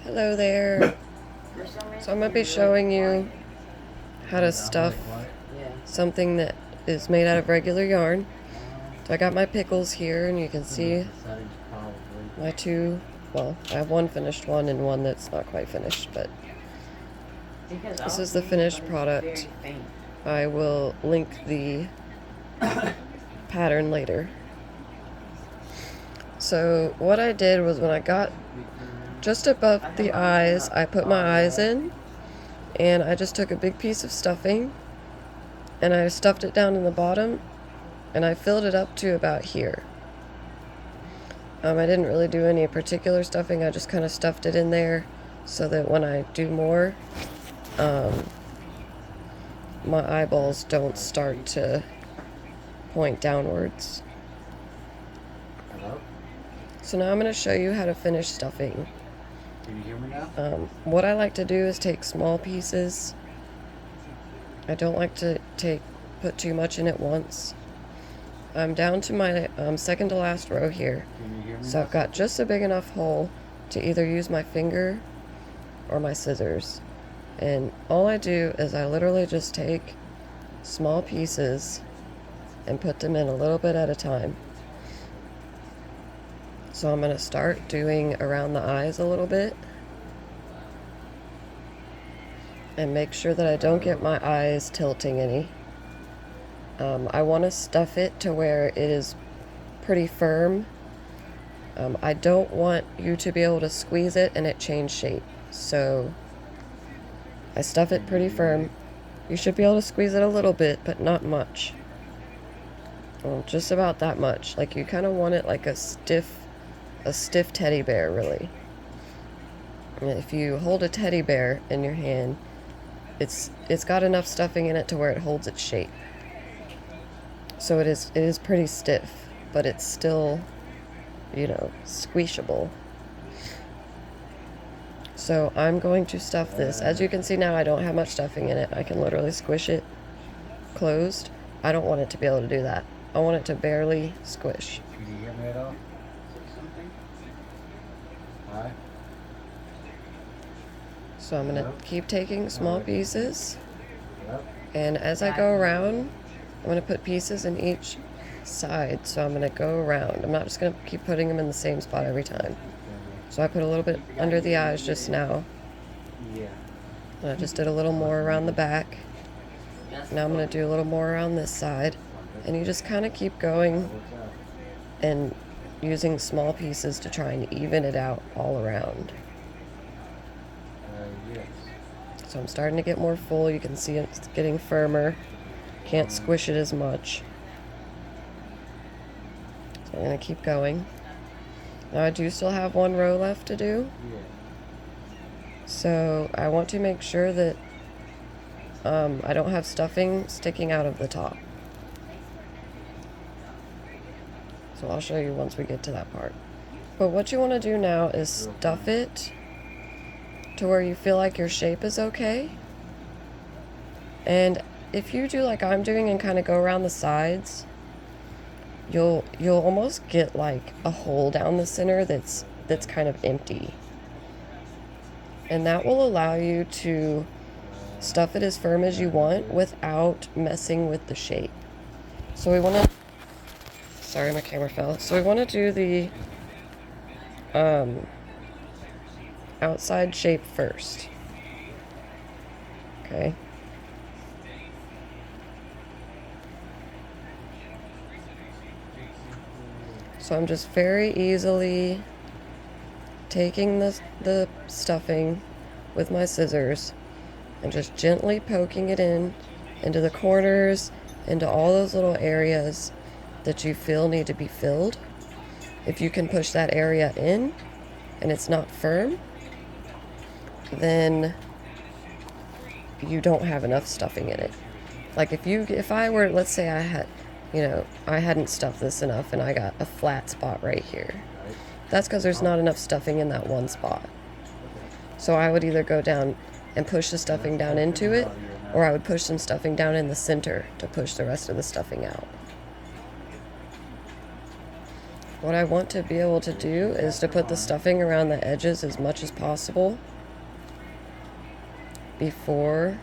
Hello there. So I'm going to be showing you how to stuff something that is made out of regular yarn. So I got my pickles here, and you can see my two, well, I have one finished one and one that's not quite finished, but this is the finished product. I will link the pattern later. So what I did was when I got just above the eyes, I put my eyes in, and I just took a big piece of stuffing and I stuffed it down in the bottom, and I filled it up to about here. I didn't really do any particular stuffing, I just kind of stuffed it in there so that when I do more, my eyeballs don't start to point downwards. So now I'm going to show you how to finish stuffing. Can you hear me now? What I like to do is take small pieces. I don't like to put too much in at once. I'm down to my second to last row here. So I've got just a big enough hole to either use my finger or my scissors. And all I do is I literally just take small pieces and put them in a little bit at a time. So I'm going to start doing around the eyes a little bit. And make sure that I don't get my eyes tilting any. I want to stuff it to where it is pretty firm. I don't want you to be able to squeeze it and it change shape. So I stuff it pretty firm. You should be able to squeeze it a little bit, but not much. Well, just about that much. Like you kind of want it like a stiff teddy bear, really. And if you hold a teddy bear in your hand, it's got enough stuffing in it to where it holds its shape. So it is pretty stiff, but it's still, squishable. So I'm going to stuff this. As you can see now, I don't have much stuffing in it. I can literally squish it closed. I don't want it to be able to do that. I want it to barely squish. Can you hear me at all? Hi. So I'm going to keep taking small pieces. Yep. And as I go around, I'm going to put pieces in each side. So I'm going to go around. I'm not just going to keep putting them in the same spot every time. So I put a little bit under the eyes just now. And I just did a little more around the back. Now I'm going to do a little more around this side. And you just kind of keep going and using small pieces to try and even it out all around. So I'm starting to get more full. You can see it's getting firmer. Can't squish it as much. So I'm going to keep going. Now I do still have one row left to do. So I want to make sure that I don't have stuffing sticking out of the top. So I'll show you once we get to that part. But what you want to do now is stuff it to where you feel like your shape is okay. And if you do like I'm doing and kind of go around the sides, you'll almost get like a hole down the center that's kind of empty. And that will allow you to stuff it as firm as you want without messing with the shape. So we want to, sorry my camera fell. So we want to do the outside shape first. Okay. So I'm just very easily taking the stuffing with my scissors and just gently poking it into the corners, into all those little areas that you feel need to be filled. If you can push that area in and it's not firm, then you don't have enough stuffing in it. Like if I were, let's say I hadn't stuffed this enough and I got a flat spot right here. That's because there's not enough stuffing in that one spot. So I would either go down and push the stuffing down into it, or I would push some stuffing down in the center to push the rest of the stuffing out. what I want to be able to do is to put the stuffing around the edges as much as possible before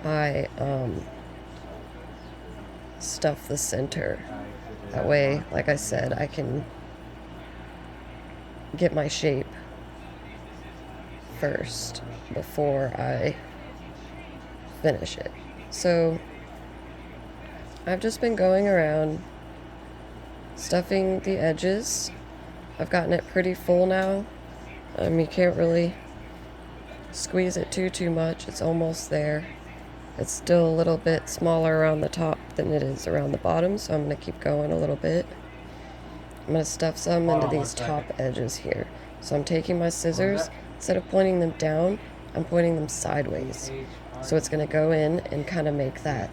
I stuff the center. That way, like I said, I can get my shape first before I finish it. So I've just been going around stuffing the edges. I've gotten it pretty full now. You can't really squeeze it too much. It's almost there. It's still a little bit smaller around the top than it is around the bottom, so I'm going to keep going a little bit. I'm going to stuff some into these top edges here. So I'm taking my scissors, instead of pointing them down, I'm pointing them sideways. So it's going to go in and kind of make that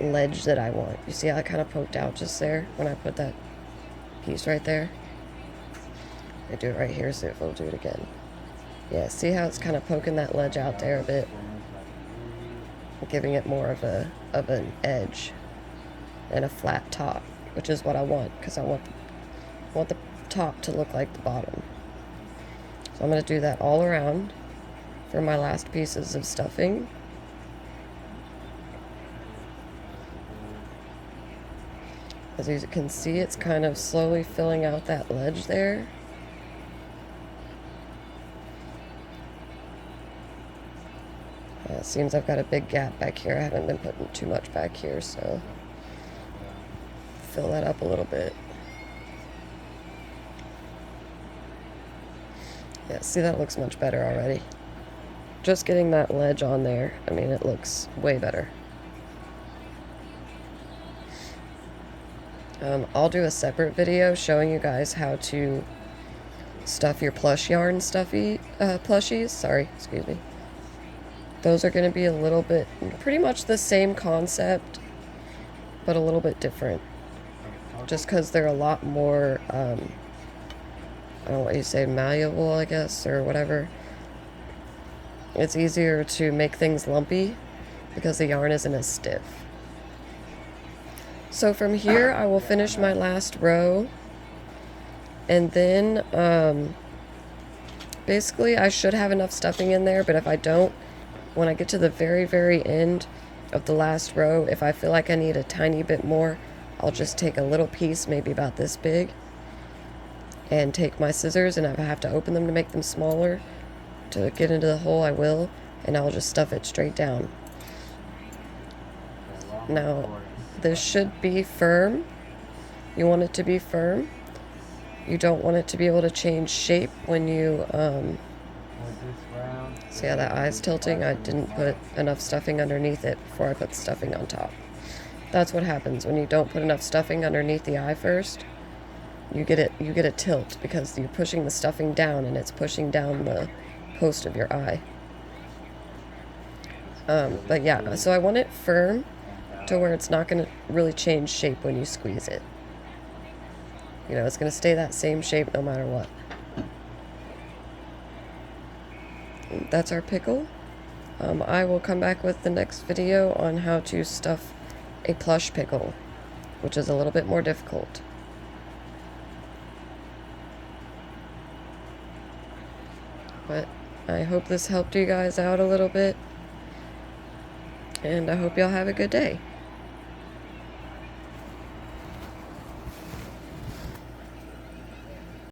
ledge that I want. You see how I kind of poked out just there when I put that piece right there? I do it right here, see if it'll do it again. Yeah, see how it's kind of poking that ledge out there a bit? Giving it more of an edge and a flat top, which is what I want, because I want the top to look like the bottom. So I'm going to do that all around for my last pieces of stuffing. As you can see, it's kind of slowly filling out that ledge there. It seems I've got a big gap back here. I haven't been putting too much back here, so fill that up a little bit. Yeah, see, that looks much better already. Just getting that ledge on there, I mean, it looks way better. I'll do a separate video showing you guys how to stuff your plush yarn plushies. Sorry, excuse me. Those are going to be a little bit, pretty much the same concept, but a little bit different. Just because they're a lot more, I don't know what you say, malleable, I guess, or whatever. It's easier to make things lumpy because the yarn isn't as stiff. So from here, I will finish my last row. And then, basically, I should have enough stuffing in there, but if I don't, when I get to the very end of the last row, if I feel like I need a tiny bit more, I'll just take a little piece, maybe about this big, and take my scissors, and if I have to open them to make them smaller to get into the hole, I will, and I'll just stuff it straight down. Now, this should be firm. You want it to be firm. You don't want it to be able to change shape when you, see how that eye's tilting? I didn't put enough stuffing underneath it before I put the stuffing on top. That's what happens when you don't put enough stuffing underneath the eye first. You get a tilt because you're pushing the stuffing down and it's pushing down the post of your eye. But yeah, so I want it firm to where it's not going to really change shape when you squeeze it. You know, it's going to stay that same shape no matter what. That's our pickle. I will come back with the next video on how to stuff a plush pickle, which is a little bit more difficult. But I hope this helped you guys out a little bit, and I hope y'all have a good day.